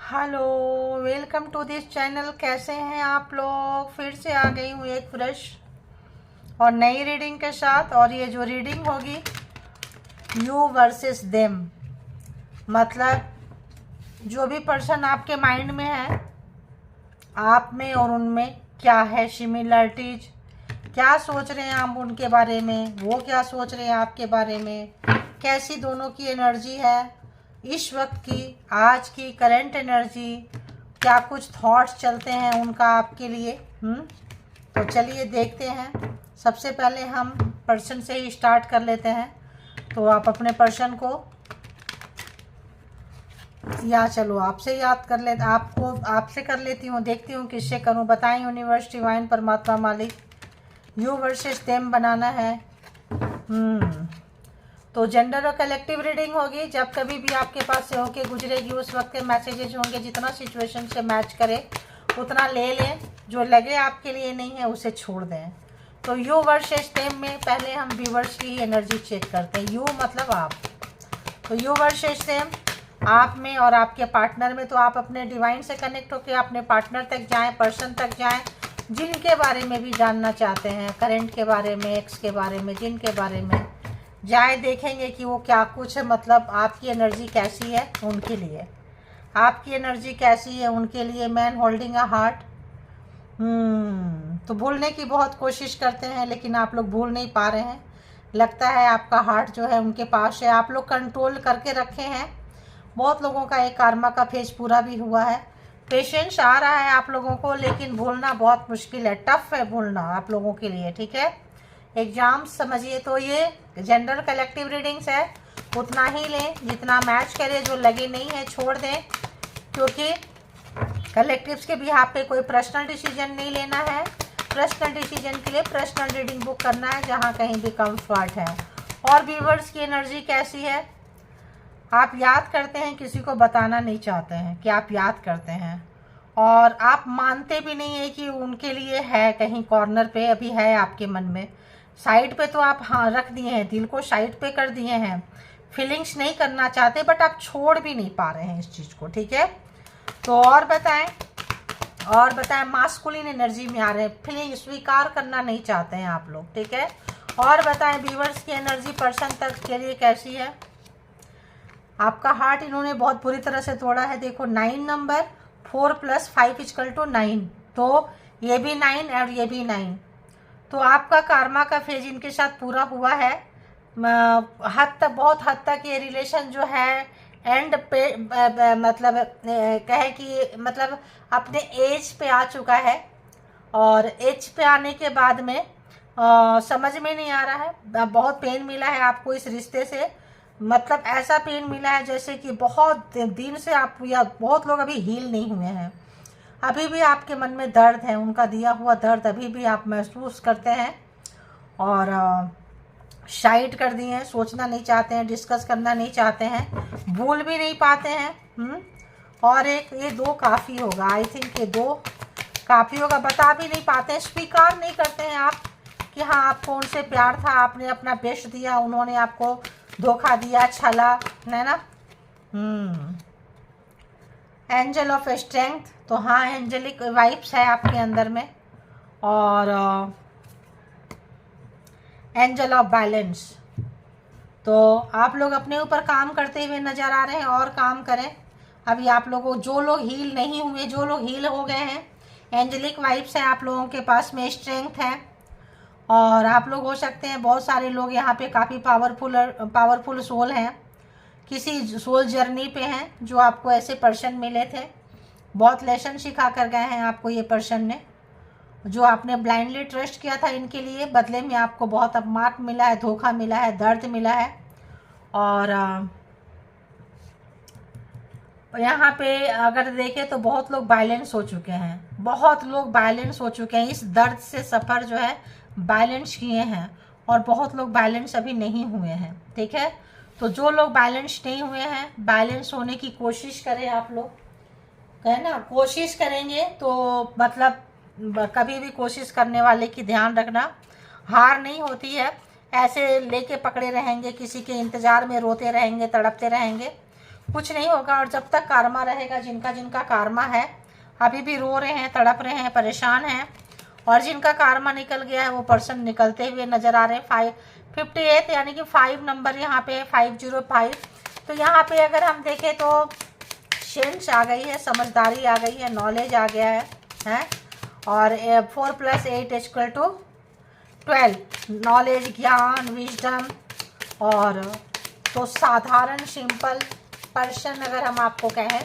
Hello, welcome to this channel. कैसे हैं आप लोग? फिर से आ गई हूँ एक फ्रेश और नई रीडिंग के साथ। और ये जो रीडिंग होगी, यू वर्सेस देम, मतलब जो भी पर्सन आपके माइंड में है, आप में और उनमें क्या है सिमिलरिटीज, क्या सोच रहे हैं आप उनके बारे में, वो क्या सोच रहे हैं आपके बारे में, कैसी दोनों की एनर्जी है इस वक्त की, आज की करंट एनर्जी, क्या कुछ थॉट्स चलते हैं उनका आपके लिए। तो चलिए देखते हैं। सबसे पहले हम पर्सन से ही स्टार्ट कर लेते हैं। तो आप अपने पर्सन को, या चलो आपसे याद कर लेते, आपको आपसे कर लेती हूँ, देखती हूँ किससे करूँ। बताएं यूनिवर्स, डिवाइन, परमात्मा, मालिक। यू वर्सेस देम बनाना है। तो जेंडर और कलेक्टिव रीडिंग होगी। जब कभी भी आपके पास से होके गुजरेगी उस वक्त के मैसेजेस होंगे। जितना सिचुएशन से मैच करे उतना ले लें, जो लगे आपके लिए नहीं है उसे छोड़ दें। तो यू वर्सेस देम में पहले हम व्यूवर्स की एनर्जी चेक करते हैं। यू मतलब आप। तो यू वर्सेस देम, आप में और आपके पार्टनर में। तो आप अपने डिवाइन से कनेक्ट होकर अपने पार्टनर तक जाएं, पर्सन तक जाएं, जिनके बारे में भी जानना चाहते हैं, करंट के बारे में, एक्स के बारे में, जिनके बारे में जाए, देखेंगे कि वो क्या कुछ है, मतलब आपकी एनर्जी कैसी है उनके लिए, आपकी एनर्जी कैसी है उनके लिए। Man holding a heart. तो भूलने की बहुत कोशिश करते हैं लेकिन आप लोग भूल नहीं पा रहे हैं। लगता है आपका हार्ट जो है उनके पास है, आप लोग कंट्रोल करके रखे हैं। बहुत लोगों का एक कार्मा का फेज पूरा भी हुआ है। पेशेंस आ रहा है आप लोगों को, लेकिन भूलना बहुत मुश्किल है, टफ है भूलना आप लोगों के लिए। ठीक है, एग्जाम समझिए। तो ये जनरल कलेक्टिव रीडिंग्स है, उतना ही लें जितना मैच करे, जो लगे नहीं है छोड़ दें, क्योंकि कलेक्टिव्स के भी यहाँ पे कोई पर्सनल डिसीजन नहीं लेना है। पर्सनल डिसीजन के लिए पर्सनल रीडिंग बुक करना है जहाँ कहीं भी कंफर्ट है। और व्यूवर्स की एनर्जी कैसी है? आप याद करते हैं, किसी को बताना नहीं चाहते हैं कि आप याद करते हैं, और आप मानते भी नहीं है कि उनके लिए है, कहीं कॉर्नर पे अभी है आपके मन में। साइड पे तो आप हाँ रख दिए हैं, दिल को साइड पे कर दिए हैं, फीलिंग्स नहीं करना चाहते, बट आप छोड़ भी नहीं पा रहे हैं इस चीज़ को। ठीक है, तो और बताएं, और बताएं। मास्कुलिन एनर्जी में आ रहे हैं, फीलिंग स्वीकार करना नहीं चाहते हैं आप लोग। ठीक है, और बताएं व्यूवर्स की एनर्जी पर्सन तक के लिए कैसी है? आपका हार्ट इन्होंने बहुत बुरी तरह से तोड़ा है। देखो 9 नंबर, 4 + 5 = 9, तो ये भी 9 और ये भी 9। तो आपका कार्मा का फेज इनके साथ पूरा हुआ है। हद तक, बहुत हद तक ये रिलेशन जो है एंड पे, मतलब कहे कि मतलब अपने एज पे आ चुका है। और एज पे आने के बाद में समझ में नहीं आ रहा है, बहुत पेन मिला है आपको इस रिश्ते से। मतलब ऐसा पेन मिला है जैसे कि बहुत दिन से आप, या बहुत लोग अभी हील नहीं हुए हैं, अभी भी आपके मन में दर्द है, उनका दिया हुआ दर्द अभी भी आप महसूस करते हैं। और शाइड कर दिए हैं, सोचना नहीं चाहते हैं, डिस्कस करना नहीं चाहते हैं, भूल भी नहीं पाते हैं। और एक ये 2 काफ़ी होगा, आई थिंक ये 2 काफ़ी होगा। बता भी नहीं पाते हैं, स्वीकार नहीं करते हैं आप कि हाँ आपको उनसे प्यार था, आपने अपना बेस्ट दिया, उन्होंने आपको धोखा दिया, छला, है ना। एंजल ऑफ स्ट्रेंथ, तो हाँ एंजेलिक वाइब्स है आपके अंदर में। और एंजल ऑफ बैलेंस। तो आप लोग अपने ऊपर काम करते हुए नज़र आ रहे हैं, और काम करें। अभी आप लोगों, जो लोग हील नहीं हुए, जो लोग हील हो गए हैं, एंजेलिक वाइब्स है आप लोगों के पास में, स्ट्रेंथ है। और आप लोग हो सकते हैं, बहुत सारे लोग यहाँ पे काफ़ी पावरफुल सोल हैं, किसी सोल जर्नी पे हैं, जो आपको ऐसे पर्सन मिले थे, बहुत लेसन सिखा कर गए हैं आपको ये पर्सन ने। जो आपने ब्लाइंडली ट्रस्ट किया था इनके लिए, बदले में आपको बहुत अपमान मिला है, धोखा मिला है, दर्द मिला है। और यहाँ पे अगर देखें तो बहुत लोग बैलेंस हो चुके हैं, बहुत लोग बैलेंस हो चुके हैं, इस दर्द से सफ़र जो है बैलेंस किए हैं, और बहुत लोग बैलेंस अभी नहीं हुए हैं। ठीक है, तो जो लोग बैलेंस नहीं हुए हैं, बैलेंस होने की कोशिश करें आप लोग, है ना। कोशिश करेंगे तो मतलब कभी भी कोशिश करने वाले की ध्यान रखना, हार नहीं होती है। ऐसे लेके पकड़े रहेंगे, किसी के इंतज़ार में रोते रहेंगे, तड़पते रहेंगे, कुछ नहीं होगा। और जब तक कार्मा रहेगा, जिनका जिनका कार्मा है अभी भी रो रहे हैं, तड़प रहे हैं, परेशान हैं, और जिनका कार्मा निकल गया है वो पर्सन निकलते हुए नज़र आ रहे हैं। 58 यानी कि 5 नंबर यहाँ पे है, 505। तो यहाँ पे अगर हम देखें तो सेंस आ गई है, समझदारी आ गई है, नॉलेज आ गया है? और 4 + 8 = 12, नॉलेज, ज्ञान, विजडम। और तो साधारण सिंपल पर्सन अगर हम आपको कहें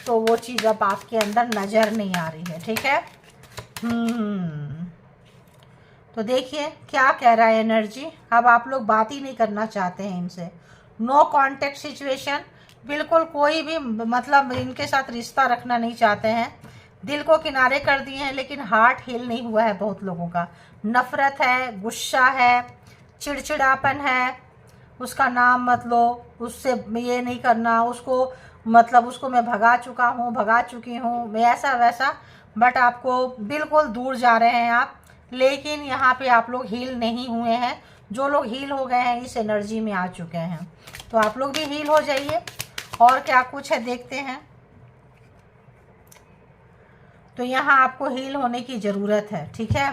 तो वो चीज़ अब आपके अंदर नज़र नहीं आ रही है, ठीक है। तो देखिए क्या कह रहा है एनर्जी। अब आप लोग बात ही नहीं करना चाहते हैं इनसे, नो कांटेक्ट सिचुएशन, बिल्कुल कोई भी मतलब इनके साथ रिश्ता रखना नहीं चाहते हैं। दिल को किनारे कर दिए हैं, लेकिन हार्ट हील नहीं हुआ है बहुत लोगों का। नफ़रत है, गुस्सा है, चिड़चिड़ापन है, उसका नाम मत लो, उससे ये नहीं करना, उसको मतलब उसको मैं भगा चुका हूँ, भगा चुकी हूँ, मैं ऐसा वैसा। बट आपको बिल्कुल दूर जा रहे हैं आप, लेकिन यहाँ पे आप लोग हील नहीं हुए हैं। जो लोग हील हो गए हैं इस एनर्जी में आ चुके हैं, तो आप लोग भी हील हो जाइए। और क्या कुछ है देखते हैं। तो यहाँ आपको हील होने की ज़रूरत है, ठीक है।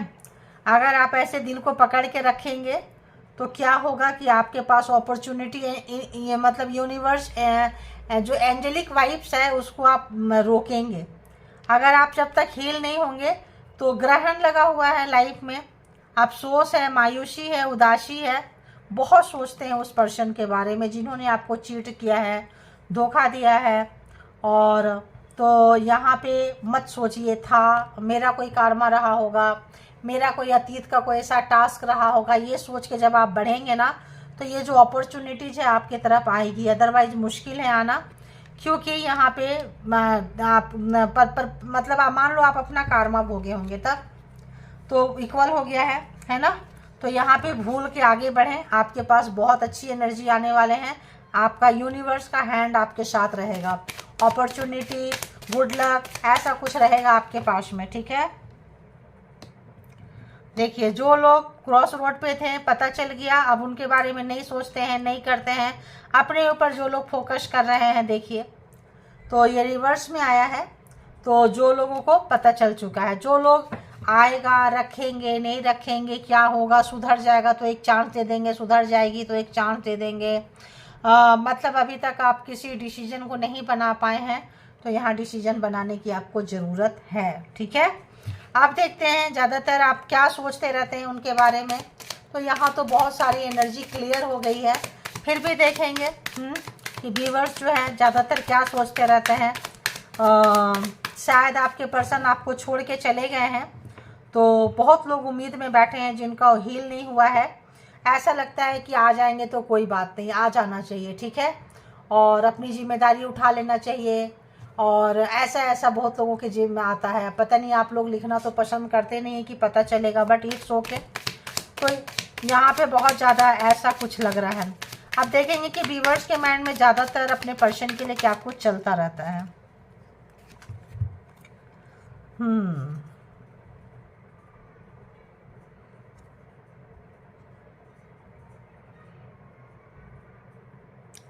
अगर आप ऐसे दिल को पकड़ के रखेंगे तो क्या होगा कि आपके पास अपॉर्चुनिटी, ये मतलब यूनिवर्स जो एंजेलिक वाइब्स है उसको आप रोकेंगे। अगर आप जब तक हील नहीं होंगे तो ग्रहण लगा हुआ है लाइफ में, अफसोस है, मायूसी है, उदासी है, बहुत सोचते हैं उस पर्सन के बारे में जिन्होंने आपको चीट किया है, धोखा दिया है। और तो यहाँ पे मत सोचिए था मेरा कोई कार्मा रहा होगा, मेरा कोई अतीत का कोई ऐसा टास्क रहा होगा, ये सोच के जब आप बढ़ेंगे ना तो ये जो अपॉर्चुनिटीज़ है आपकी तरफ आएगी। अदरवाइज मुश्किल है आना, क्योंकि यहाँ पे आप मतलब आप मान लो आप अपना कार्मा भोगे होंगे तब तो इक्वल हो गया है ना। तो यहाँ पे भूल के आगे बढ़ें, आपके पास बहुत अच्छी एनर्जी आने वाले हैं, आपका यूनिवर्स का हैंड आपके साथ रहेगा, अपॉर्चुनिटी, गुड लक, ऐसा कुछ रहेगा आपके पास में, ठीक है। देखिए जो लोग क्रॉस रोड पे थे, पता चल गया, अब उनके बारे में नहीं सोचते हैं, नहीं करते हैं, अपने ऊपर जो लोग फोकस कर रहे हैं, देखिए तो ये रिवर्स में आया है। तो जो लोगों को पता चल चुका है, जो लोग आएगा, रखेंगे, नहीं रखेंगे, क्या होगा, सुधर जाएगा तो एक चांस दे देंगे, सुधर जाएगी तो एक चांस दे देंगे। मतलब अभी तक आप किसी डिसीजन को नहीं बना पाए हैं, तो यहाँ डिसीजन बनाने की आपको ज़रूरत है, ठीक है। आप देखते हैं ज़्यादातर आप क्या सोचते रहते हैं उनके बारे में। तो यहाँ तो बहुत सारी एनर्जी क्लियर हो गई है, फिर भी देखेंगे कि व्यूअर्स जो है ज़्यादातर क्या सोचते रहते हैं। शायद आपके पर्सन आपको छोड़ के चले गए हैं, तो बहुत लोग उम्मीद में बैठे हैं जिनका हील नहीं हुआ है। ऐसा लगता है कि आ जाएंगे तो कोई बात नहीं, आ जाना चाहिए, ठीक है, और अपनी जिम्मेदारी उठा लेना चाहिए। और ऐसा बहुत लोगों के जेब में आता है। पता नहीं आप लोग लिखना तो पसंद करते नहीं है कि पता चलेगा, बट इट्स ओके। तो यहाँ पे बहुत ज़्यादा ऐसा कुछ लग रहा है। अब देखेंगे कि व्यूअर्स के माइंड में ज़्यादातर अपने पर्सन के लिए क्या कुछ चलता रहता है।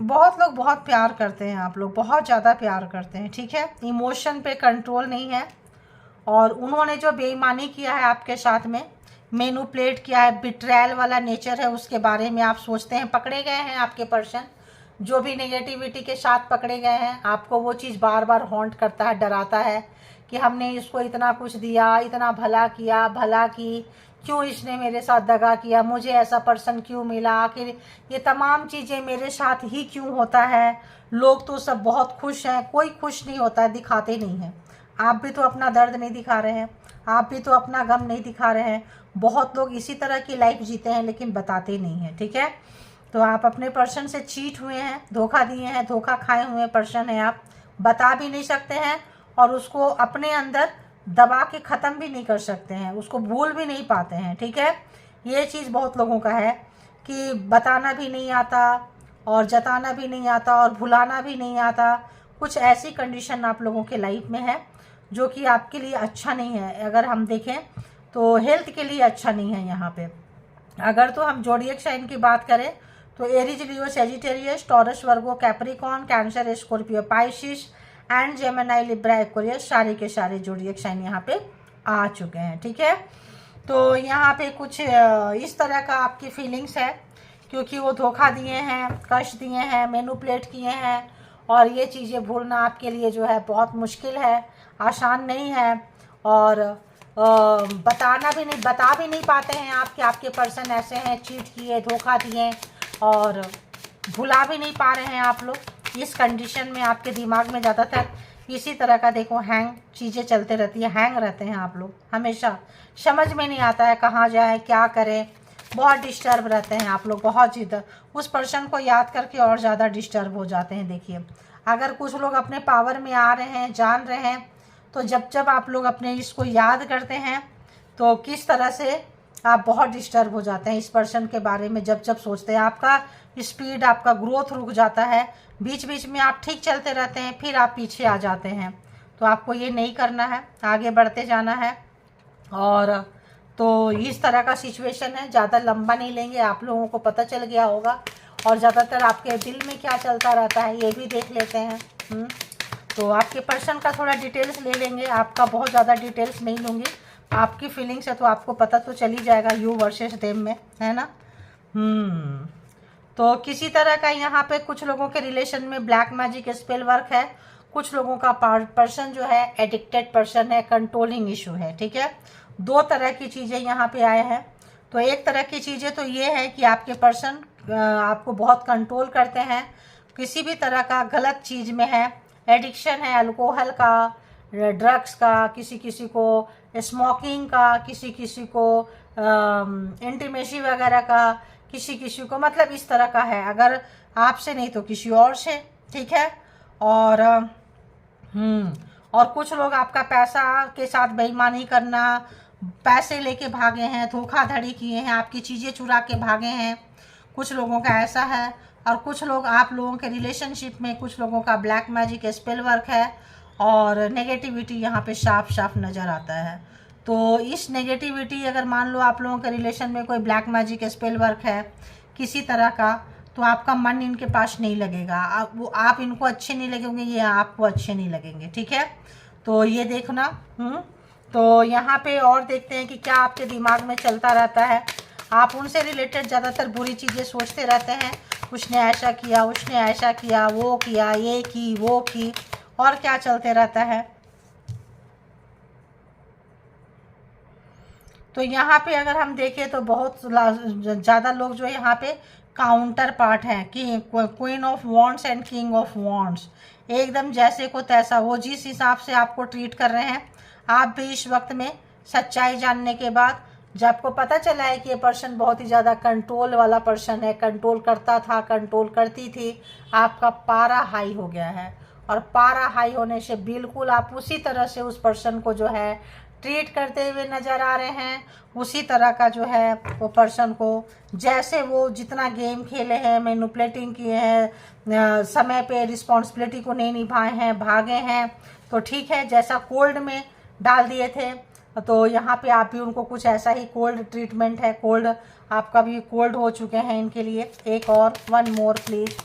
बहुत लोग बहुत प्यार करते हैं, आप लोग बहुत ज़्यादा प्यार करते हैं, ठीक है। इमोशन पे कंट्रोल नहीं है, और उन्होंने जो बेईमानी किया है आपके साथ में, मैनिपुलेट किया है, बिट्रायल वाला नेचर है, उसके बारे में आप सोचते हैं। पकड़े गए हैं आपके पर्सन, जो भी नेगेटिविटी के साथ पकड़े गए हैं, आपको वो चीज़ बार बार हॉन्ट करता है, डराता है कि हमने इसको इतना कुछ दिया, इतना भला किया, भला की, क्यों इसने मेरे साथ दगा किया, मुझे ऐसा पर्सन क्यों मिला, आखिर ये तमाम चीज़ें मेरे साथ ही क्यों होता है। लोग तो सब बहुत खुश हैं, कोई खुश नहीं होता है, दिखाते नहीं हैं। आप भी तो अपना दर्द नहीं दिखा रहे हैं, आप भी तो अपना गम नहीं दिखा रहे हैं। बहुत लोग इसी तरह की लाइफ जीते हैं लेकिन बताते नहीं हैं, ठीक है। तो आप अपने पर्सन से चीट हुए हैं, धोखा दिए हैं, धोखा खाए हुए पर्सन हैं आप, बता भी नहीं सकते हैं, और उसको अपने अंदर दबा के ख़त्म भी नहीं कर सकते हैं, उसको भूल भी नहीं पाते हैं, ठीक है। ये चीज़ बहुत लोगों का है कि बताना भी नहीं आता, और जताना भी नहीं आता, और भुलाना भी नहीं आता। कुछ ऐसी कंडीशन आप लोगों के लाइफ में है जो कि आपके लिए अच्छा नहीं है। अगर हम देखें तो हेल्थ के लिए अच्छा नहीं है यहाँ पे। अगर तो हम ज़ोडिएक साइन की बात करें तो Aries, Leo, Sagittarius, taurus, Virgo, Capricorn, cancer, Scorpio, Pisces and Gemini, Libra, Aquarius, सारे के सारे ज़ोडिएक साइन यहाँ पे आ चुके हैं। ठीक है, तो यहाँ पे कुछ इस तरह का आपकी फीलिंग्स है, क्योंकि वो धोखा दिए हैं, कष्ट दिए हैं, मैनिपुलेट किए हैं, और ये चीज़ें भूलना आपके लिए जो है बहुत मुश्किल है, आसान नहीं है। और बता भी नहीं पाते हैं आप कि आपके पर्सन ऐसे हैं, चीट किए, धोखा दिए, और भुला भी नहीं पा रहे हैं आप लोग। इस कंडीशन में आपके दिमाग में ज़्यादातर इसी तरह का देखो हैंग चीज़ें चलते रहती है, हैंग रहते हैं आप लोग हमेशा, समझ में नहीं आता है कहाँ जाए, क्या करें, बहुत डिस्टर्ब रहते हैं आप लोग, बहुत ज़्यादा उस पर्सन को याद करके और ज़्यादा डिस्टर्ब हो जाते हैं। देखिए, अगर कुछ लोग अपने पावर में आ रहे हैं, जान रहे हैं, तो जब आप लोग अपने इसको याद करते हैं तो किस तरह से आप बहुत डिस्टर्ब हो जाते हैं इस पर्सन के बारे में। जब सोचते हैं, आपका स्पीड, आपका ग्रोथ रुक जाता है, बीच बीच में आप ठीक चलते रहते हैं, फिर आप पीछे आ जाते हैं। तो आपको ये नहीं करना है, आगे बढ़ते जाना है। और तो इस तरह का सिचुएशन है, ज़्यादा लंबा नहीं लेंगे, आप लोगों को पता चल गया होगा। और ज़्यादातर आपके दिल में क्या चलता रहता है ये भी देख लेते हैं। तो आपके पर्सन का थोड़ा डिटेल्स ले लेंगे, आपका बहुत ज़्यादा डिटेल्स नहीं लूँगी, आपकी फीलिंग्स है तो आपको पता तो चल ही जाएगा यू वर्सेस देम में, है ना। तो किसी तरह का यहाँ पे कुछ लोगों के रिलेशन में ब्लैक मैजिक स्पेल वर्क है, कुछ लोगों का पर्सन जो है एडिक्टेड पर्सन है, कंट्रोलिंग इशू है। ठीक है, दो तरह की चीज़ें यहाँ पे आए हैं। तो एक तरह की चीज़ें तो ये है कि आपके पर्सन आपको बहुत कंट्रोल करते हैं, किसी भी तरह का गलत चीज़ में है, एडिक्शन है अल्कोहल का, ड्रग्स का, किसी किसी को स्मोकिंग का, किसी किसी को इंटीमेसी वगैरह का, किसी किसी को मतलब इस तरह का है, अगर आपसे नहीं तो किसी और से। ठीक है, और कुछ लोग आपका पैसा के साथ बेईमानी करना, पैसे लेके भागे हैं, धोखाधड़ी किए हैं, आपकी चीज़ें चुरा के भागे हैं, कुछ लोगों का ऐसा है। और कुछ लोग आप लोगों के रिलेशनशिप में कुछ लोगों का ब्लैक मैजिक स्पेल वर्क है, और नेगेटिविटी यहाँ पे साफ नज़र आता है। तो इस नेगेटिविटी, अगर मान लो आप लोगों के रिलेशन में कोई ब्लैक मैजिक स्पेल वर्क है किसी तरह का, तो आपका मन इनके पास नहीं लगेगा, आप इनको अच्छे नहीं लगेंगे, ये आपको अच्छे नहीं लगेंगे। ठीक है, तो ये देखना। तो यहाँ पे और देखते हैं कि क्या आपके दिमाग में चलता रहता है। आप उनसे रिलेटेड ज़्यादातर बुरी चीज़ें सोचते रहते हैं, उसने ऐसा किया, उसने ऐसा किया, वो किया, ये की, वो की, और क्या चलते रहता है। तो यहाँ पे अगर हम देखें तो बहुत ज़्यादा लोग जो है यहाँ पे काउंटर पार्ट हैं कि queen of wands and king of wands, एकदम जैसे को तैसा, वो जिस हिसाब से आपको ट्रीट कर रहे हैं, आप भी इस वक्त में सच्चाई जानने के बाद जब आपको पता चला है कि ये पर्सन बहुत ही ज़्यादा कंट्रोल वाला पर्सन है, कंट्रोल करता था, कंट्रोल करती थी, आपका पारा हाई हो गया है। और पारा हाई होने से बिल्कुल आप उसी तरह से उस पर्सन को जो है ट्रीट करते हुए नज़र आ रहे हैं, उसी तरह का जो है वो पर्सन को, जैसे वो जितना गेम खेले हैं, मैनिपुलेटिंग किए हैं, समय पे रिस्पॉन्सिबिलिटी को नहीं निभाए हैं, भागे हैं, तो ठीक है, जैसा कोल्ड में डाल दिए थे, तो यहाँ पे आप भी उनको कुछ ऐसा ही कोल्ड ट्रीटमेंट है, कोल्ड आपका भी कोल्ड हो चुके हैं इनके लिए। एक और, वन मोर प्लीज।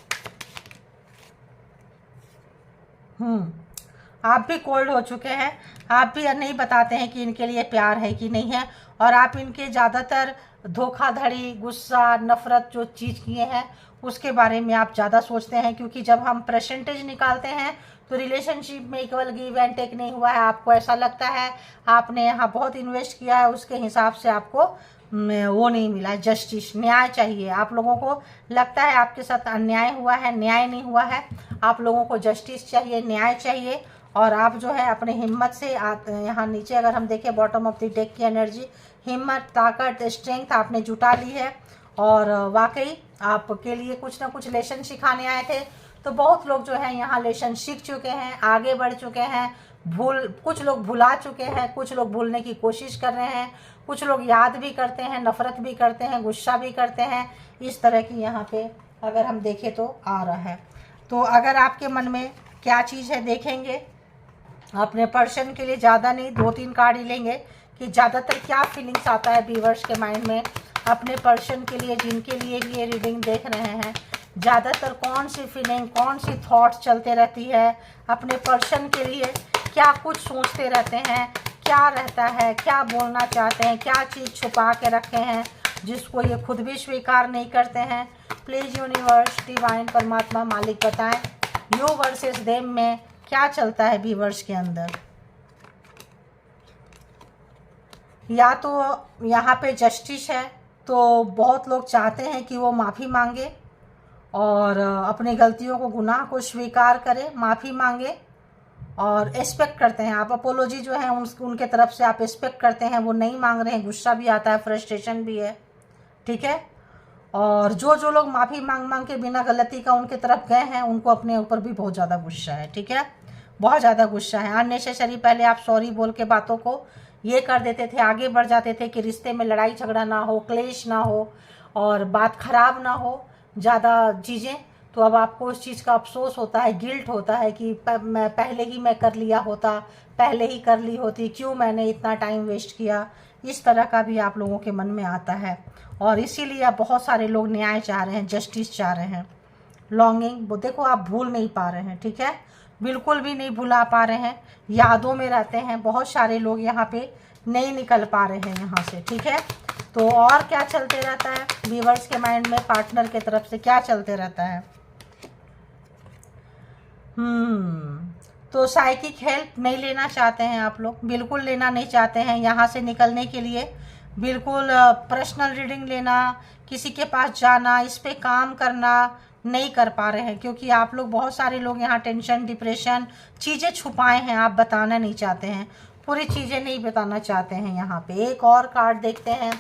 आप भी कोल्ड हो चुके हैं, आप भी नहीं बताते हैं कि इनके लिए प्यार है कि नहीं है, और आप इनके ज़्यादातर धोखाधड़ी, गुस्सा, नफ़रत जो चीज़ किए हैं उसके बारे में आप ज़्यादा सोचते हैं, क्योंकि जब हम परसेंटेज निकालते हैं तो रिलेशनशिप में केवल गिव एंड टेक नहीं हुआ है, आपको ऐसा लगता है आपने यहाँ बहुत इन्वेस्ट किया है, उसके हिसाब से आपको वो नहीं मिला, जस्टिस, न्याय चाहिए। आप लोगों को लगता है आपके साथ अन्याय हुआ है, न्याय नहीं हुआ है, आप लोगों को जस्टिस चाहिए, न्याय चाहिए। और आप जो है अपने हिम्मत से यहाँ नीचे अगर हम देखें बॉटम ऑफ द डेक की एनर्जी, हिम्मत, ताकत, स्ट्रेंथ आपने जुटा ली है, और वाकई आपके लिए कुछ ना कुछ लेसन सिखाने आए थे। तो बहुत लोग जो है यहाँ लेसन सीख चुके हैं, आगे बढ़ चुके हैं, कुछ लोग भुला चुके हैं, कुछ लोग भूलने की कोशिश कर रहे हैं, कुछ लोग याद भी करते हैं, नफ़रत भी करते हैं, गुस्सा भी करते हैं, इस तरह की यहाँ पे अगर हम देखें तो आ रहा है। तो अगर आपके मन में क्या चीज़ है देखेंगे, अपने पर्सन के लिए ज़्यादा नहीं 2-3 कार्ड ही लेंगे कि ज़्यादातर क्या फीलिंग्स आता है व्यूअर्स के माइंड में अपने पर्सन के लिए, जिनके लिए भी ये रीडिंग देख रहे हैं, ज़्यादातर कौन सी फीलिंग, कौन सी थॉट चलते रहती है अपने पर्सन के लिए, क्या कुछ सोचते रहते हैं, क्या रहता है, क्या बोलना चाहते हैं, क्या चीज़ छुपा के रखे हैं जिसको ये खुद भी स्वीकार नहीं करते हैं। प्लीज़ यूनिवर्स, डिवाइन, परमात्मा, मालिक बताएं यू वर्सेस देम में क्या चलता है व्यूअर्स के अंदर। या तो यहाँ पे जस्टिस है, तो बहुत लोग चाहते हैं कि वो माफ़ी मांगे और अपनी गलतियों को, गुनाह को स्वीकार करे, माफ़ी मांगे और एक्सपेक्ट करते हैं। आप अपोलॉजी जो है उनके तरफ से आप एक्सपेक्ट करते हैं, वो नहीं मांग रहे हैं, गुस्सा भी आता है, फ्रस्ट्रेशन भी है, ठीक है। और जो लोग माफ़ी मांग के बिना गलती का उनके तरफ गए हैं, उनको अपने ऊपर भी बहुत ज़्यादा गुस्सा है, ठीक है, बहुत ज़्यादा गुस्सा है। अननेसेसरी पहले आप सॉरी बोल के बातों को ये कर देते थे, आगे बढ़ जाते थे कि रिश्ते में लड़ाई झगड़ा ना हो, क्लेश ना हो और बात खराब ना हो ज़्यादा चीज़ें। तो अब आपको उस चीज़ का अफसोस होता है, गिल्ट होता है कि मैं पहले ही मैं कर लिया होता, पहले ही कर ली होती, क्यों मैंने इतना टाइम वेस्ट किया। इस तरह का भी आप लोगों के मन में आता है और इसीलिए अब बहुत सारे लोग न्याय चाह रहे हैं, जस्टिस चाह रहे हैं। लॉन्गिंग, वो देखो आप भूल नहीं पा रहे हैं, ठीक है, बिल्कुल भी नहीं भुला पा रहे हैं, यादों में रहते हैं। बहुत सारे लोग यहाँ पे नहीं निकल पा रहे हैं यहाँ से, ठीक है। तो और क्या चलते रहता है व्यूअर्स के माइंड में, पार्टनर के तरफ से क्या चलते रहता है। तो साइकिक हेल्प नहीं लेना चाहते हैं आप लोग, बिल्कुल लेना नहीं चाहते हैं। यहाँ से निकलने के लिए बिल्कुल पर्सनल रीडिंग लेना, किसी के पास जाना, इस पे काम करना नहीं कर पा रहे हैं, क्योंकि आप लोग, बहुत सारे लोग यहाँ टेंशन, डिप्रेशन, चीज़ें छुपाए हैं, आप बताना नहीं चाहते हैं, पूरी चीज़ें नहीं बताना चाहते हैं। यहाँ पे एक और कार्ड देखते हैं,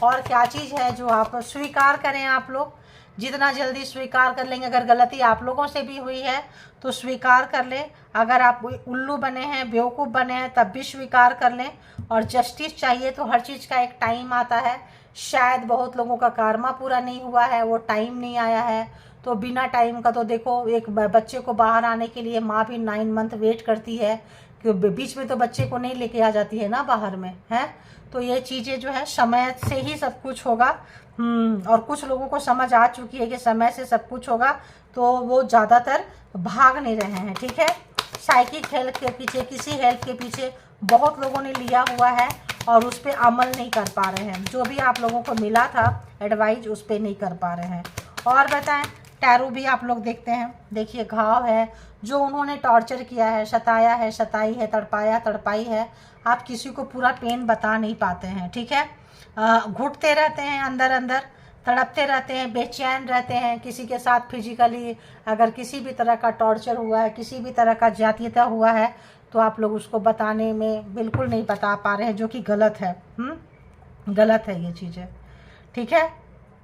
और क्या चीज़ है जो आप स्वीकार करें। आप लोग जितना जल्दी स्वीकार कर लेंगे, अगर गलती आप लोगों से भी हुई है तो स्वीकार कर लें, अगर आप उल्लू बने हैं, बेवकूफ़ बने हैं, तब भी स्वीकार कर लें। और जस्टिस चाहिए तो हर चीज़ का एक टाइम आता है। शायद बहुत लोगों का कार्मा पूरा नहीं हुआ है, वो टाइम नहीं आया है, तो बिना टाइम का तो देखो, एक बच्चे को बाहर आने के लिए माँ भी 9 मंथ वेट करती है, कि बीच में तो बच्चे को नहीं लेके आ जाती है ना बाहर में, है। तो ये चीज़ें जो है समय से ही सब कुछ होगा। और कुछ लोगों को समझ आ चुकी है कि समय से सब कुछ होगा, तो वो ज़्यादातर भाग नहीं रहे हैं, ठीक है। साइकिक हेल्प के पीछे, किसी हेल्प के पीछे बहुत लोगों ने लिया हुआ है और उस पर अमल नहीं कर पा रहे हैं। जो भी आप लोगों को मिला था एडवाइस, उस पर नहीं कर पा रहे हैं। और बताएं, टैरो भी आप लोग देखते हैं, देखिए घाव है, जो उन्होंने टॉर्चर किया है, सताया है, सताई है, तड़पाया, तड़पाई है। आप किसी को पूरा पेन बता नहीं पाते हैं, ठीक है। घुटते रहते हैं, अंदर अंदर तड़पते रहते हैं, बेचैन रहते हैं। किसी के साथ फिजिकली अगर किसी भी तरह का टॉर्चर हुआ है, किसी भी तरह का जातीयता हुआ है, तो आप लोग उसको बताने में बिल्कुल नहीं बता पा रहे हैं, जो कि गलत है। गलत है ये चीज़ें, ठीक है।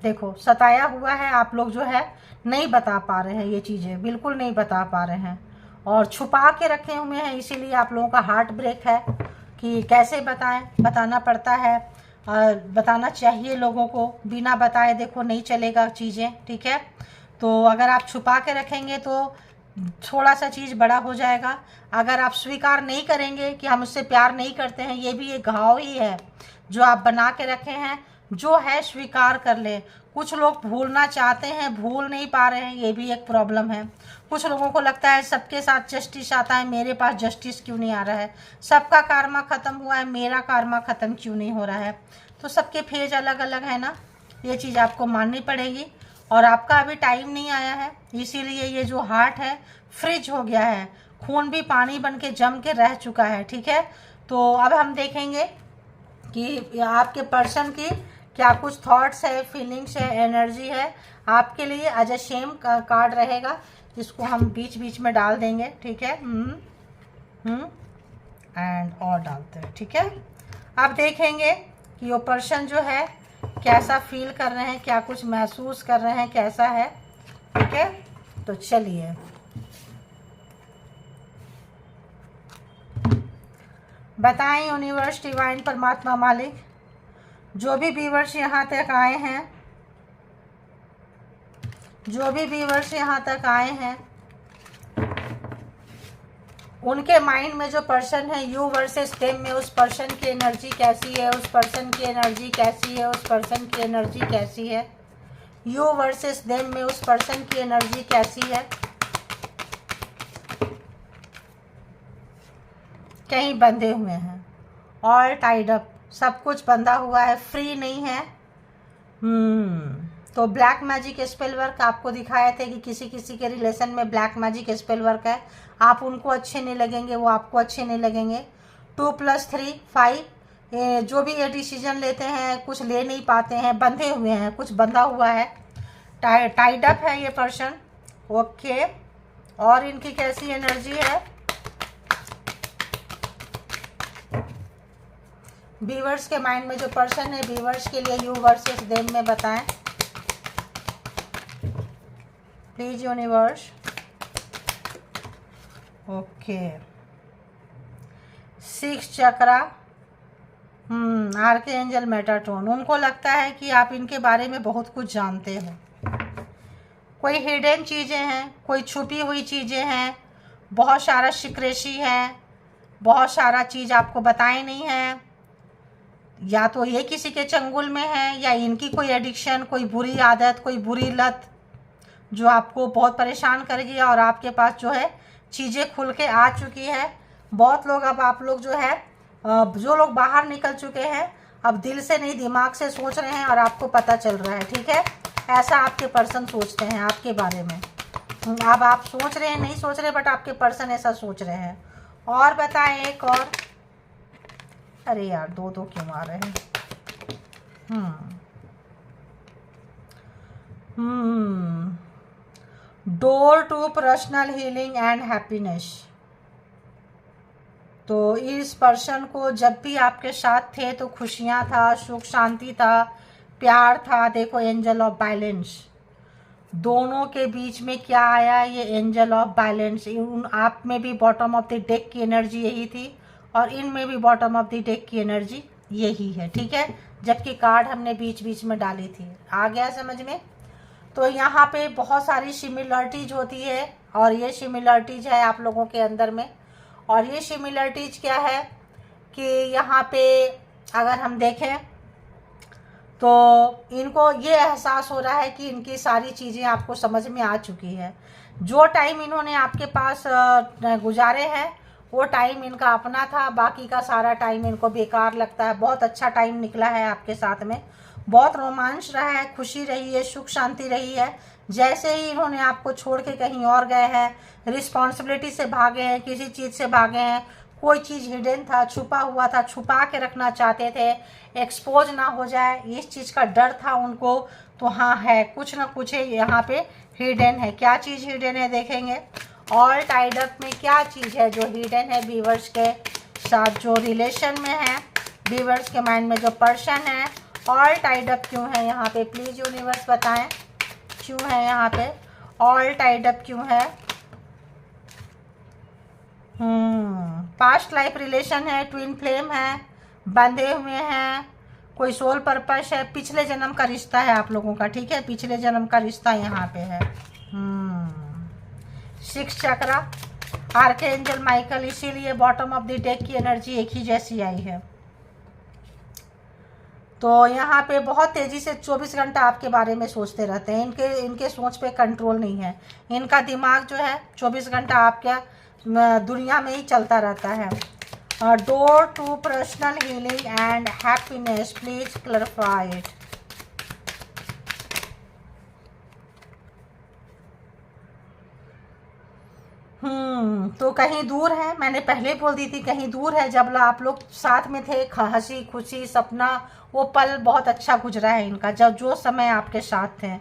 देखो सताया हुआ है, आप लोग जो है नहीं बता पा रहे हैं, ये चीज़ें बिल्कुल नहीं बता पा रहे हैं और छुपा के रखे हुए हैं। इसीलिए आप लोगों का हार्ट ब्रेक है कि कैसे बताएं, बताना पड़ता है, बताना चाहिए लोगों को। बिना बताए देखो नहीं चलेगा चीज़ें, ठीक है। तो अगर आप छुपा के रखेंगे तो थोड़ा सा चीज़ बड़ा हो जाएगा। अगर आप स्वीकार नहीं करेंगे कि हम उससे प्यार नहीं करते हैं, ये भी एक घाव ही है जो आप बना के रखे हैं। जो है स्वीकार कर लें। कुछ लोग भूलना चाहते हैं, भूल नहीं पा रहे हैं, ये भी एक प्रॉब्लम है। कुछ लोगों को लगता है सबके साथ जस्टिस आता है, मेरे पास जस्टिस क्यों नहीं आ रहा है। सबका कार्मा ख़त्म हुआ है, मेरा कार्मा ख़त्म क्यों नहीं हो रहा है। तो सबके फेज अलग अलग है ना, ये चीज़ आपको माननी पड़ेगी। और आपका अभी टाइम नहीं आया है, इसीलिए ये जो हार्ट है फ्रिज हो गया है, खून भी पानी बन के जम के रह चुका है, ठीक है। तो अब हम देखेंगे कि आपके पर्सन की क्या कुछ थॉट्स है, फीलिंग्स है, एनर्जी है आपके लिए। एज अ शेम कार्ड रहेगा, जिसको हम बीच बीच में डाल देंगे, ठीक है। एंड और डालते हैं, ठीक है। अब देखेंगे कि वो पर्सन जो है कैसा फील कर रहे हैं, क्या कुछ महसूस कर रहे हैं, कैसा है, ठीक है। तो चलिए बताएं यूनिवर्स, डिवाइन, परमात्मा, मालिक, जो भी व्यूअर्स यहाँ तक आए हैं, जो भी व्यूअर्स यहाँ तक आए हैं, उनके माइंड में जो पर्सन है, यू वर्सेस देम में उस पर्सन की एनर्जी कैसी है, उस पर्सन की एनर्जी कैसी है, उस पर्सन की एनर्जी कैसी है, यू वर्सेस देम में उस पर्सन की एनर्जी कैसी है। कहीं बंधे हुए हैं, ऑल टाइड अप, सब कुछ बंधा हुआ है, फ्री नहीं है। तो ब्लैक मैजिक स्पेल वर्क आपको दिखाए थे कि किसी किसी के रिलेशन में ब्लैक मैजिक स्पेल वर्क है, आप उनको अच्छे नहीं लगेंगे, वो आपको अच्छे नहीं लगेंगे। 2+3 5, जो भी ये डिसीजन लेते हैं कुछ ले नहीं पाते हैं, बंधे हुए हैं, कुछ बंधा हुआ है, टाइड अप है ये पर्सन। ओके, और इनकी कैसी एनर्जी है? बीवर्स के माइंड में जो पर्सन है, बीवर्स के लिए यू वर्सेस देम में बताएं please universe. Okay, 6 chakra, archangel Metatron. उनको लगता है कि आप इनके बारे में बहुत कुछ जानते हो, कोई हिडन चीज़ें हैं, कोई छुपी हुई चीज़ें हैं, बहुत सारा सिक्रेसी है, बहुत सारा चीज़ आपको बताए नहीं है, या तो ये किसी के चंगुल में है, या इनकी कोई एडिक्शन, कोई बुरी आदत, कोई बुरी लत जो आपको बहुत परेशान करेगी, और आपके पास जो है चीज़ें खुल के आ चुकी है। बहुत लोग, अब आप लोग जो है, जो लोग बाहर निकल चुके हैं, अब दिल से नहीं दिमाग से सोच रहे हैं और आपको पता चल रहा है, ठीक है। ऐसा आपके पर्सन सोचते हैं आपके बारे में। अब आप सोच रहे हैं, नहीं सोच रहे, बट आपके पर्सन ऐसा सोच रहे हैं। और बताएं एक और। अरे यार, दो क्यों आ रहे हैं? Door to personal healing and happiness. तो इस पर्सन को जब भी आपके साथ थे तो खुशियाँ था, सुख शांति था, प्यार था। देखो, एंजल ऑफ बैलेंस, दोनों के बीच में क्या आया? ये एंजल ऑफ बैलेंस। आप में भी बॉटम ऑफ द डेक की एनर्जी यही थी, और इनमें भी बॉटम ऑफ द डेक की एनर्जी यही है, ठीक है। जबकि कार्ड हमने बीच बीच में डाली थी। आ गया समझ में? तो यहाँ पे बहुत सारी सिमिलरिटीज होती है, और ये सिमिलरिटीज है आप लोगों के अंदर में। और ये सिमिलरिटीज क्या है कि यहाँ पे अगर हम देखें तो इनको ये एहसास हो रहा है कि इनकी सारी चीज़ें आपको समझ में आ चुकी है। जो टाइम इन्होंने आपके पास गुजारे हैं वो टाइम इनका अपना था, बाकी का सारा टाइम इनको बेकार लगता है। बहुत अच्छा टाइम निकला है आपके साथ में, बहुत रोमांच रहा है, खुशी रही है, सुख शांति रही है। जैसे ही इन्होंने आपको छोड़ के कहीं और गए हैं, रिस्पॉन्सिबिलिटी से भागे हैं, किसी चीज़ से भागे हैं, कोई चीज़ हिडन था, छुपा हुआ था, छुपा के रखना चाहते थे, एक्सपोज ना हो जाए, इस चीज़ का डर था उनको। तो हाँ, है कुछ ना कुछ है यहाँ पे हिडन है। क्या चीज़ हिडन है देखेंगे। ऑल टाइड अप में क्या चीज़ है जो हिडन है बीवर्स के साथ, जो रिलेशन में है, बीवर्स के माइंड में जो पर्सन है। ऑल टाइड अप क्यों है यहाँ पे? प्लीज़ यूनिवर्स बताएं क्यों है यहाँ पे ऑल टाइड अप क्यों है? पास्ट लाइफ रिलेशन है, ट्विन फ्लेम है, बंधे हुए हैं, कोई सोल पर्पस है, पिछले जन्म का रिश्ता है आप लोगों का, ठीक है। पिछले जन्म का रिश्ता यहाँ पे है। 6 चक्रा, आर्कएंजल माइकल, इसीलिए बॉटम ऑफ द डेक की एनर्जी एक ही जैसी आई है। तो यहाँ पे बहुत तेज़ी से 24 घंटा आपके बारे में सोचते रहते हैं। इनके सोच पे कंट्रोल नहीं है। इनका दिमाग जो है 24 घंटा आपके दुनिया में ही चलता रहता है। Door to personal healing and happiness, please clarify it. तो कहीं दूर है, मैंने पहले बोल दी थी कहीं दूर है। जब आप लोग साथ में थे, हंसी खुशी सपना, वो पल बहुत अच्छा गुजरा है इनका। जब जो समय आपके साथ थे,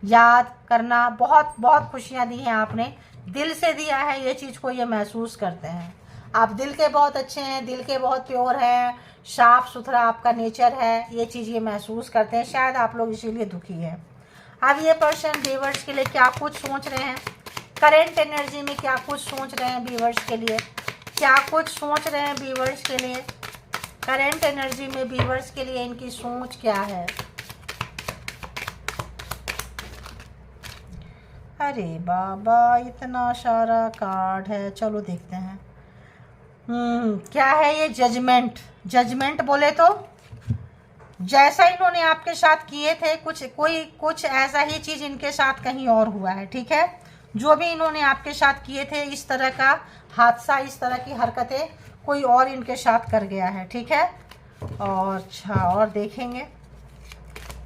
याद करना, बहुत बहुत खुशियाँ दी हैं आपने, दिल से दिया है ये चीज़ को, ये महसूस करते हैं। आप दिल के बहुत अच्छे हैं, दिल के बहुत प्योर हैं, साफ सुथरा आपका नेचर है, ये चीज़ ये महसूस करते हैं। शायद आप लोग इसीलिए दुखी हैं। अब ये पर्सन व्यूअर्स के लिए क्या कुछ सोच रहे हैं, करेंट एनर्जी में क्या कुछ सोच रहे हैं व्यूअर्स के लिए, क्या कुछ सोच रहे हैं व्यूअर्स के लिए, करेंट एनर्जी में व्यूअर्स के लिए इनकी सोच क्या है। अरे बाबा, इतना सारा कार्ड है, चलो देखते हैं। क्या है ये? जजमेंट। जजमेंट बोले तो जैसा इन्होंने आपके साथ किए थे कुछ ऐसा ही चीज़ इनके साथ कहीं और हुआ है, ठीक है। जो भी इन्होंने आपके साथ किए थे इस तरह का हादसा, इस तरह की हरकतें कोई और इनके साथ कर गया है, ठीक है। और अच्छा, और देखेंगे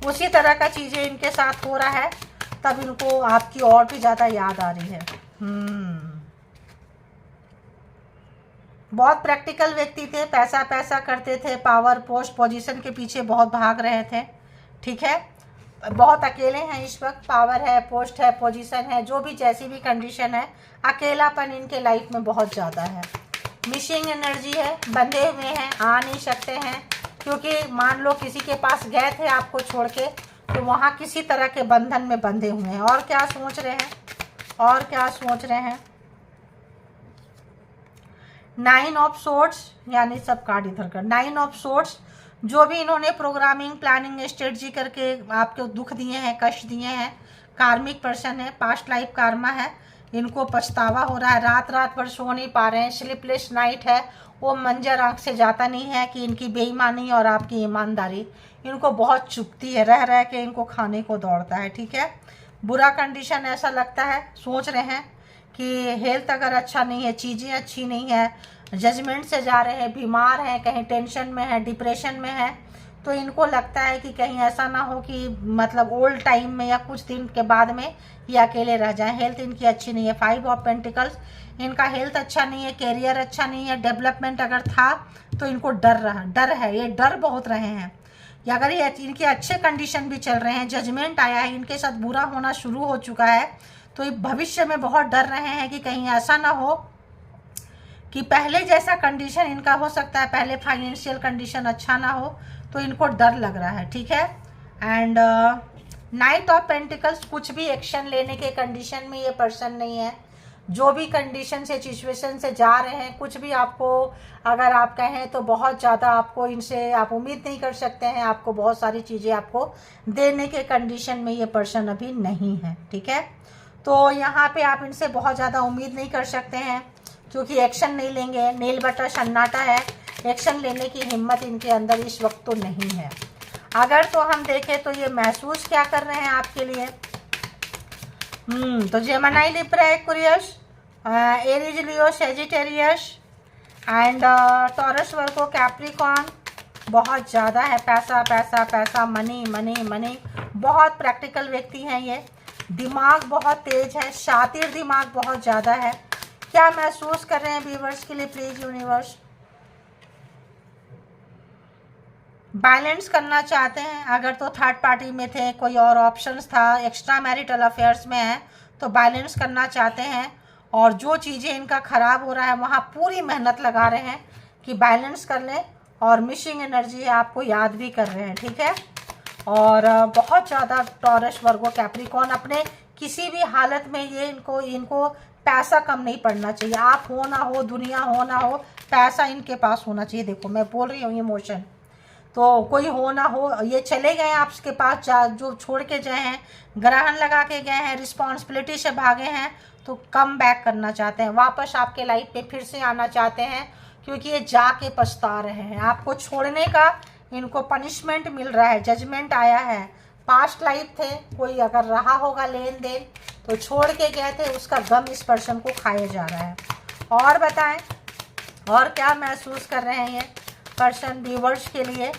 उसी तरह का चीज़ें इनके साथ हो रहा है, तब इनको आपकी और भी ज़्यादा याद आ रही है। बहुत प्रैक्टिकल व्यक्ति थे, पैसा पैसा करते थे, पावर पोस्ट पोजीशन के पीछे बहुत भाग रहे थे, ठीक है। बहुत अकेले हैं इस वक्त, पावर है, पोस्ट है, पोजीशन है, जो भी जैसी भी कंडीशन है, अकेलापन इनके लाइफ में बहुत ज़्यादा है। मिसिंग एनर्जी है, बंधे हुए हैं, आ नहीं सकते हैं, क्योंकि मान लो किसी के पास गए थे आपको छोड़ के, तो वहाँ किसी तरह के बंधन में बंधे हुए हैं। और क्या सोच रहे हैं, और क्या सोच रहे हैं? 9 ऑफ सोर्ड्स, यानी सब कार्ड इधर कर। 9 ऑफ सोर्ड्स, जो भी इन्होंने प्रोग्रामिंग प्लानिंग स्ट्रेटजी करके आपको दुख दिए हैं, कष्ट दिए हैं, कार्मिक पर्सन है, पास्ट लाइफ कार्मा है, इनको पछतावा हो रहा है, रात रात भर सो नहीं पा रहे हैं, स्लीपलेस नाइट है, वो मंजर आँख से जाता नहीं है कि इनकी बेईमानी और आपकी ईमानदारी इनको बहुत चुभती है, रह रह के इनको खाने को दौड़ता है, ठीक है। बुरा कंडीशन ऐसा लगता है, सोच रहे हैं कि हेल्थ अगर अच्छा नहीं है, चीज़ें अच्छी नहीं है, जजमेंट से जा रहे हैं, बीमार हैं, कहीं टेंशन में है, डिप्रेशन में है, तो इनको लगता है कि कहीं ऐसा ना हो कि मतलब ओल्ड टाइम में या कुछ दिन के बाद में ये अकेले रह जाएं। हेल्थ इनकी अच्छी नहीं है। 5 ऑफ पेंटिकल्स, इनका हेल्थ अच्छा नहीं है, कैरियर अच्छा नहीं है, डेवलपमेंट अगर था तो इनको डर है, ये डर बहुत रहे हैं। या अगर ये इनके अच्छे कंडीशन भी चल रहे हैं, जजमेंट आया है, इनके साथ बुरा होना शुरू हो चुका है, तो ये भविष्य में बहुत डर रहे हैं कि कहीं ऐसा ना हो कि पहले जैसा कंडीशन इनका हो सकता है, पहले फाइनेंशियल कंडीशन अच्छा ना हो, तो इनको डर लग रहा है, ठीक है। एंड नाइट ऑफ पेंटिकल्स, कुछ भी एक्शन लेने के कंडीशन में ये पर्सन नहीं है। जो भी कंडीशन से, सिचुएशन से जा रहे हैं, कुछ भी आपको अगर आप कहें तो बहुत ज़्यादा आपको इनसे आप उम्मीद नहीं कर सकते हैं, आपको बहुत सारी चीज़ें आपको देने के कंडीशन में ये पर्सन अभी नहीं है, ठीक है। तो यहाँ पे आप इनसे बहुत ज़्यादा उम्मीद नहीं कर सकते हैं, क्योंकि एक्शन नहीं लेंगे, नील बटा सन्नाटा है, एक्शन लेने की हिम्मत इनके अंदर इस वक्त तो नहीं है। अगर तो हम देखें तो ये महसूस क्या कर रहे हैं आपके लिए, तो Gemini, Libra, Aquarius, Aries, Leo, Sagittarius and taurus, Virgo, Capricorn, बहुत ज़्यादा है, पैसा पैसा पैसा, मनी मनी मनी, बहुत प्रैक्टिकल व्यक्ति हैं ये, दिमाग बहुत तेज है, शातिर दिमाग बहुत ज़्यादा है। क्या महसूस कर रहे हैं व्यूअर्स के लिए प्लीज यूनिवर्स? बैलेंस करना चाहते हैं, अगर तो थर्ड पार्टी में थे, कोई और ऑप्शंस था, एक्स्ट्रा मैरिटल अफेयर्स में है, तो बैलेंस करना चाहते हैं, और जो चीज़ें इनका ख़राब हो रहा है वहाँ पूरी मेहनत लगा रहे हैं कि बैलेंस कर लें, और मिसिंग एनर्जी है, आपको याद भी कर रहे हैं, ठीक है। और बहुत ज़्यादा टॉरस, वर्गो, कैप्रिकॉर्न, अपने किसी भी हालत में ये इनको पैसा कम नहीं पड़ना चाहिए। आप हो ना हो, दुनिया हो ना हो, पैसा इनके पास होना चाहिए। देखो मैं बोल रही हूँ इमोशन, तो कोई हो ना हो, ये चले गए आपके पास, जो छोड़ के गए हैं, ग्रहण लगा के गए हैं, रिस्पॉन्सिबिलिटी से भागे हैं, तो कम बैक करना चाहते हैं, वापस आपके लाइफ पे फिर से आना चाहते हैं, क्योंकि ये जाके पछता रहे हैं। आपको छोड़ने का इनको पनिशमेंट मिल रहा है, जजमेंट आया है। पास्ट लाइफ थे, कोई अगर रहा होगा लेन देन, तो छोड़ के गए थे, उसका गम इस पर्सन को खाया जा रहा है। और बताएं, और क्या महसूस कर रहे हैं ये पर्सन व्यूअर्स के लिए,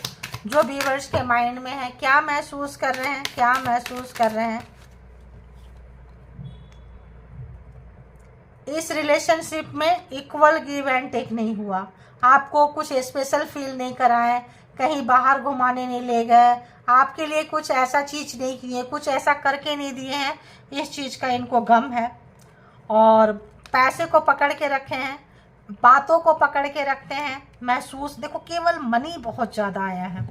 जो व्यूअर्स के माइंड में है, क्या महसूस कर रहे हैं, क्या महसूस कर रहे हैं? इस रिलेशनशिप में इक्वल गिव एंड टेक नहीं हुआ, आपको कुछ स्पेशल फील नहीं कराए, कहीं बाहर घुमाने नहीं ले गए, आपके लिए कुछ ऐसा चीज़ नहीं किए, कुछ ऐसा करके नहीं दिए हैं, इस चीज़ का इनको गम है। और पैसे को पकड़ के रखे हैं, बातों को पकड़ के रखते हैं, महसूस, देखो केवल मनी बहुत ज़्यादा आया है,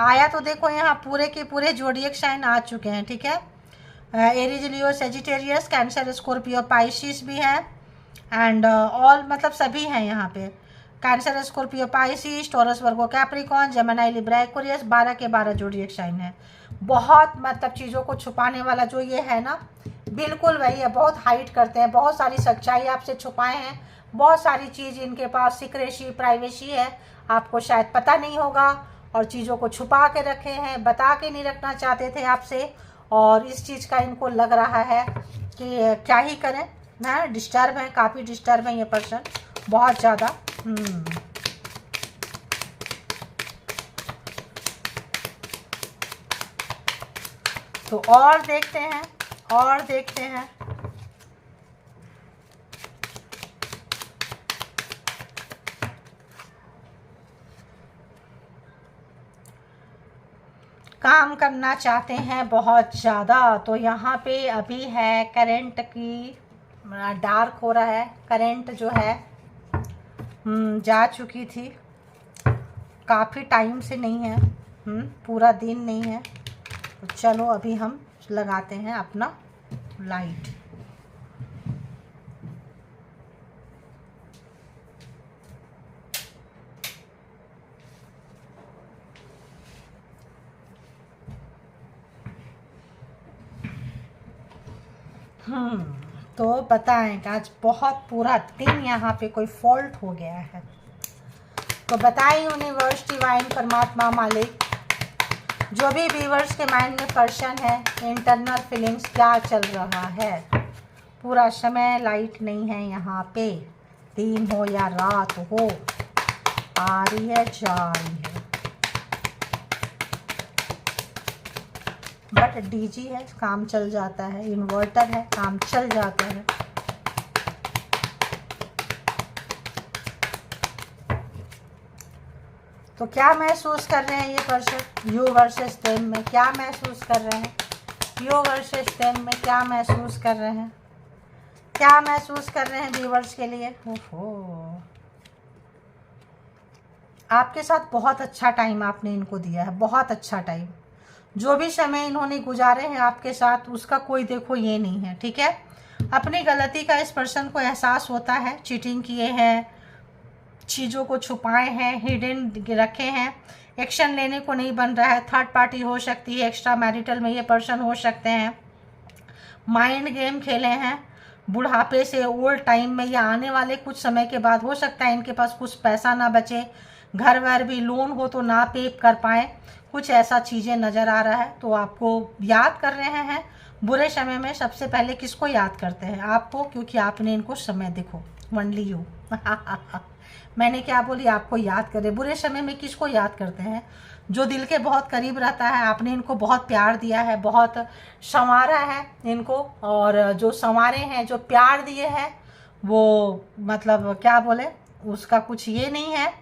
आया तो देखो यहाँ पूरे के पूरे जोडिएक साइन आ चुके हैं, ठीक है। एरीज, लियो, सेजिटेरियस, कैंसर, स्कॉर्पियो, पाइसिस भी है, एंड ऑल मतलब सभी हैं यहाँ पे, कैंसर, स्कॉर्पियो, पाइसिस, टॉरस, वर्गो, कैप्रिकॉर्न, जेमिनी, लिब्रा, एक्वेरियस, 12 के 12 जोडिएक साइन है। बहुत मतलब चीज़ों को छुपाने वाला जो ये है ना, बिल्कुल वही है, बहुत हाइड करते हैं, बहुत सारी सच्चाई आपसे छुपाए हैं, बहुत सारी चीज़ इनके पास सीक्रेसी प्राइवेसी है, आपको शायद पता नहीं होगा, और चीज़ों को छुपा के रखे हैं, बता के नहीं रखना चाहते थे आपसे, और इस चीज़ का इनको लग रहा है कि क्या ही करें ना, डिस्टर्ब है, काफ़ी डिस्टर्ब है ये पर्सन, बहुत ज़्यादा। तो और देखते हैं, और देखते हैं। काम करना चाहते हैं बहुत ज़्यादा, तो यहाँ पे अभी है करंट की डार्क हो रहा है, करंट जो है जा चुकी थी, काफ़ी टाइम से नहीं है, पूरा दिन नहीं है। तो चलो अभी हम लगाते हैं अपना लाइट। तो बताएं कि आज बहुत पूरा दिन यहाँ पे कोई फॉल्ट हो गया है, तो बताएं यूनिवर्स, डिवाइन, परमात्मा, मालिक, जो भी व्यूअर्स के माइंड में पर्सन है, इंटरनल फीलिंग्स क्या चल रहा है। पूरा समय लाइट नहीं है यहाँ पे, दिन हो या रात हो, आ रही है जा रही है, बट डीजी है, काम चल जाता है, इन्वर्टर है, काम चल जाता है। तो क्या महसूस कर रहे हैं ये पर्सन यू वर्सेस देम में, क्या महसूस कर रहे हैं यू वर्सेस देम में, क्या महसूस कर रहे हैं, क्या महसूस कर रहे हैं व्यूअर्स के लिए। ओहो, आपके साथ बहुत अच्छा टाइम आपने इनको दिया है, बहुत अच्छा टाइम, जो भी समय इन्होंने गुजारे हैं आपके साथ उसका कोई देखो ये नहीं है, ठीक है। अपनी गलती का इस पर्सन को एहसास होता है, चीटिंग किए हैं, चीज़ों को छुपाए हैं, हिडन रखे हैं, एक्शन लेने को नहीं बन रहा है, थर्ड पार्टी हो सकती है, एक्स्ट्रा मैरिटल में ये पर्सन हो सकते हैं, माइंड गेम खेले हैं, बुढ़ापे से ओल्ड टाइम में या आने वाले कुछ समय के बाद हो सकता है इनके पास कुछ पैसा ना बचे, घर वर भी लोन हो तो ना पे कर पाए, कुछ ऐसा चीज़ें नज़र आ रहा है। तो आपको याद कर रहे हैं बुरे समय में, सबसे पहले किसको याद करते हैं, आपको, क्योंकि आपने इनको समय देखो, ओनली यू मैंने क्या बोली, आपको याद करें। बुरे समय में किसको याद करते हैं, जो दिल के बहुत करीब रहता है, आपने इनको बहुत प्यार दिया है, बहुत संवारा है इनको, और जो संवारे हैं, जो प्यार दिए हैं, वो मतलब क्या बोले, उसका कुछ ये नहीं है।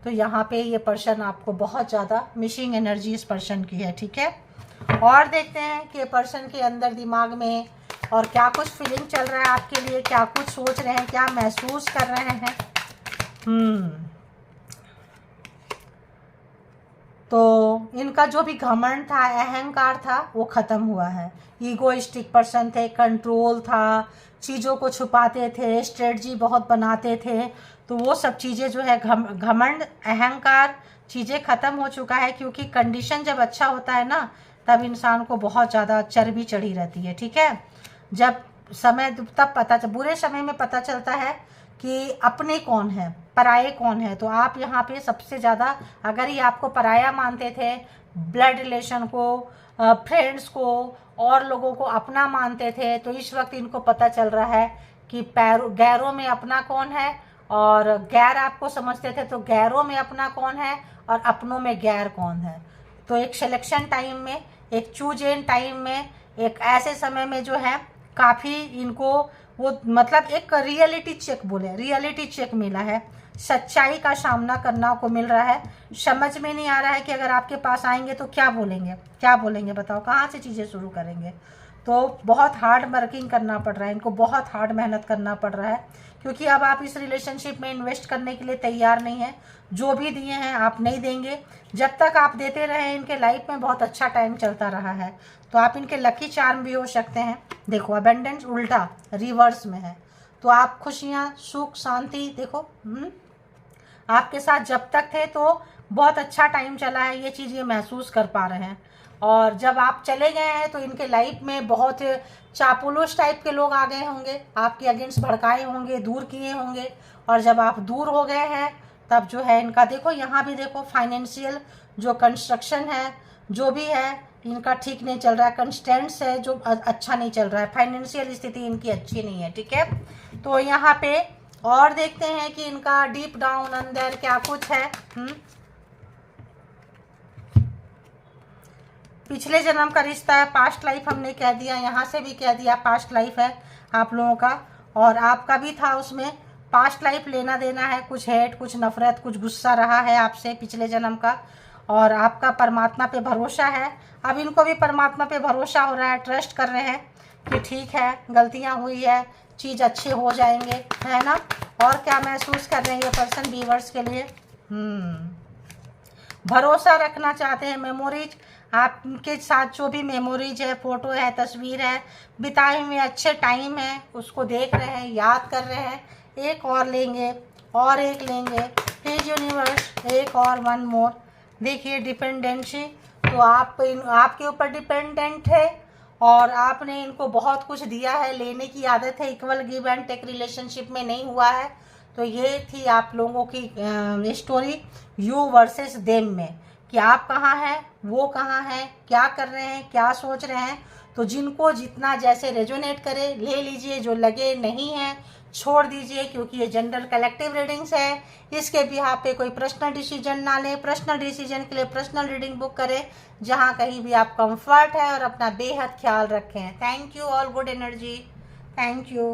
तो यहाँ पे ये पर्सन आपको बहुत ज़्यादा मिसिंग एनर्जी इस पर्सन की है, ठीक है। और देखते हैं कि पर्सन के अंदर दिमाग में और क्या कुछ फीलिंग चल रहा है आपके लिए, क्या कुछ सोच रहे हैं, क्या महसूस कर रहे हैं। तो इनका जो भी घमंड था, अहंकार था, वो ख़त्म हुआ है। ईगोइस्टिक पर्सन थे, कंट्रोल था, चीज़ों को छुपाते थे, स्ट्रेटजी बहुत बनाते थे, तो वो सब चीज़ें जो है घमंड, अहंकार, चीज़ें ख़त्म हो चुका है। क्योंकि कंडीशन जब अच्छा होता है ना, तब इंसान को बहुत ज़्यादा चर्बी चढ़ी रहती है, ठीक है। जब समय तब पता बुरे समय में पता चलता है कि अपने कौन है, पराये कौन है। तो आप यहाँ पे सबसे ज़्यादा, अगर ये आपको पराया मानते थे, ब्लड रिलेशन को, फ्रेंड्स को और लोगों को अपना मानते थे, तो इस वक्त इनको पता चल रहा है कि गैरों में अपना कौन है, और गैर आपको समझते थे तो गैरों में अपना कौन है और अपनों में गैर कौन है। तो एक सिलेक्शन टाइम में, एक चूज इन टाइम में, एक ऐसे समय में जो है काफ़ी इनको वो मतलब एक रियलिटी चेक बोले, रियलिटी चेक मिला है, सच्चाई का सामना करना को मिल रहा है। समझ में नहीं आ रहा है कि अगर आपके पास आएंगे तो क्या बोलेंगे, क्या बोलेंगे, बताओ कहाँ से चीज़ें शुरू करेंगे। तो बहुत हार्ड वर्किंग करना पड़ रहा है इनको, बहुत हार्ड मेहनत करना पड़ रहा है, क्योंकि अब आप इस रिलेशनशिप में इन्वेस्ट करने के लिए तैयार नहीं हैं। जो भी दिए हैं आप नहीं देंगे, जब तक आप देते रहे इनके लाइफ में बहुत अच्छा टाइम चलता रहा है। तो आप इनके लकी चार्म भी हो सकते हैं। देखो अबेंडेंस उल्टा रिवर्स में है, तो आप खुशियाँ, सुख, शांति, देखो आपके साथ जब तक थे तो बहुत अच्छा टाइम चला है, ये चीज़ ये महसूस कर पा रहे हैं। और जब आप चले गए हैं तो इनके लाइफ में बहुत चापलूस टाइप के लोग आ गए होंगे, आपके अगेंस्ट भड़काए होंगे, दूर किए होंगे। और जब आप दूर हो गए हैं तब जो है इनका देखो, यहाँ भी देखो फाइनेंशियल जो कंस्ट्रक्शन है जो भी है इनका ठीक नहीं चल रहा है, कंस्टेंट्स है जो अच्छा नहीं चल रहा है, फाइनेंशियल स्थिति इनकी अच्छी नहीं है। ठीक है, तो यहाँ पे और देखते हैं कि इनका डीप डाउन अंदर क्या कुछ है। पिछले जन्म का रिश्ता है, पास्ट लाइफ हमने कह दिया, यहाँ से भी कह दिया पास्ट लाइफ है आप लोगों का, और आपका भी था उसमें पास्ट लाइफ लेना देना है, कुछ हेट, कुछ नफरत, कुछ गुस्सा रहा है आपसे पिछले जन्म का। और आपका परमात्मा पे भरोसा है, अब इनको भी परमात्मा पे भरोसा हो रहा है, ट्रस्ट कर रहे हैं कि ठीक है गलतियाँ हुई है, चीज़ अच्छे हो जाएंगे, है ना। और क्या महसूस कर रहे हैं ये पर्सन व्यूअर्स के लिए? भरोसा रखना चाहते हैं, मेमोरीज आपके साथ जो भी मेमोरीज है, फोटो है, तस्वीर है, बिताए हुए अच्छे टाइम है, उसको देख रहे हैं, याद कर रहे हैं। एक और लेंगे और एक लेंगे, प्लीज यूनिवर्स एक और, वन मोर। देखिए डिपेंडेंसी, तो आप आपके ऊपर डिपेंडेंट है और आपने इनको बहुत कुछ दिया है, लेने की आदत है, equal give and take relationship में नहीं हुआ है। तो ये थी आप लोगों की स्टोरी यू वर्सेस देम में, कि आप कहाँ हैं, वो कहाँ हैं, क्या कर रहे हैं, क्या सोच रहे हैं। तो जिनको जितना जैसे रेजोनेट करे ले लीजिए, जो लगे नहीं है छोड़ दीजिए, क्योंकि ये जनरल कलेक्टिव रीडिंग्स है। इसके बिहाफ पे कोई पर्सनल डिसीजन ना लें, पर्सनल डिसीजन के लिए पर्सनल रीडिंग बुक करें, जहाँ कहीं भी आप कंफर्ट है, और अपना बेहद ख्याल रखें। Thank you all, good energy, thank you.